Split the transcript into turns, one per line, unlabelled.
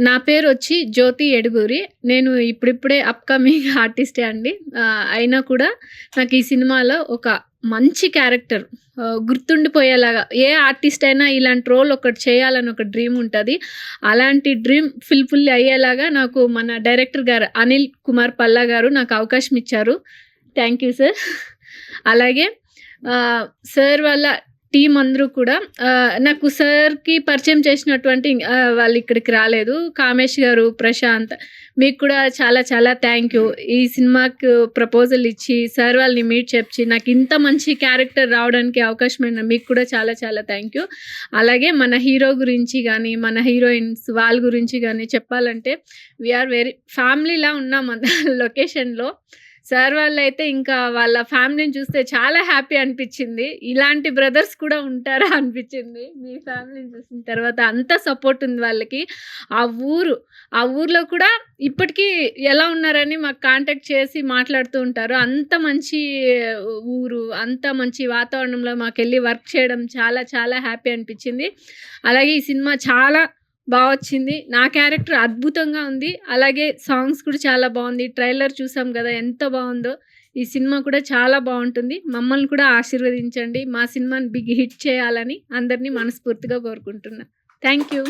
నా పేరొచ్చి జ్యోతి ఎడుగూరి. నేను ఇప్పుడిప్పుడే అప్‌కమింగ్ ఆర్టిస్టే అండి. అయినా కూడా నాకు ఈ సినిమాలో ఒక మంచి క్యారెక్టర్ గుర్తుండిపోయేలాగా ఏ ఆర్టిస్ట్ అయినా ఇలాంటి రోల్ ఒకటి చేయాలని ఒక డ్రీమ్ ఉంటది. అలాంటి డ్రీమ్ ఫుల్‌ఫిల్ అయ్యేలాగా నాకు మన డైరెక్టర్ గారు అనిల్ కుమార్ పల్లా గారు నాకు అవకాశం ఇచ్చారు. Thank you sir. అలాగే సార్ వాళ్ళ టీమ్ అందరూ కూడా నాకు సార్‌కి పరిచయం చేసినటువంటి వాళ్ళు ఇక్కడికి రాలేదు. కామేష్ గారు, ప్రశాంత్ మీకు కూడా చాలా చాలా థ్యాంక్ యూ. ఈ సినిమాకు ప్రపోజల్ ఇచ్చి సార్ వాళ్ళని మీట్ చేపిచ్చి నాకు ఇంత మంచి క్యారెక్టర్ రావడానికి అవకాశమైన మీకు కూడా చాలా చాలా థ్యాంక్ యూ. అలాగే మన హీరో గురించి గానీ, మన హీరోయిన్స్ వాళ్ళ గురించి గానీ చెప్పాలంటే ఆర్ వెరీ ఫ్యామిలీలా ఉన్నాం లొకేషన్‌లో. సార్ వాళ్ళైతే ఇంకా వాళ్ళ ఫ్యామిలీని చూస్తే చాలా హ్యాపీ అనిపిచ్చింది. ఇలాంటి బ్రదర్స్ కూడా ఉంటారా అనిపిచ్చింది. మీ ఫ్యామిలీని చూసిన తర్వాత అంత సపోర్ట్ ఉంది వాళ్ళకి. ఆ ఊరు, ఆ ఊర్లో కూడా ఇప్పటికీ ఎలా ఉన్నారని మాకు కాంటాక్ట్ చేసి మాట్లాడుతూ ఉంటారు. అంత మంచి ఊరు, అంత మంచి వాతావరణంలో మాకెళ్ళి వర్క్ చేయడం చాలా చాలా హ్యాపీ అనిపిచ్చింది. అలాగే ఈ సినిమా చాలా వచ్చింది. నా క్యారెక్టర్ అద్భుతంగా ఉంది. అలాగే సాంగ్స్ కూడా చాలా బావుంది. ట్రైలర్ చూసాం గదా! ఎంత బావుందో. ఈ సినిమా కూడా చాలా బావుంటుంది. మమ్మల్ని కూడా ఆశీర్వదించండి. మా సినిమాని బిగ్ హిట్ చేయాలని అందరిని మనస్ఫూర్తిగా కోరుకుంటున్నా. Thank you.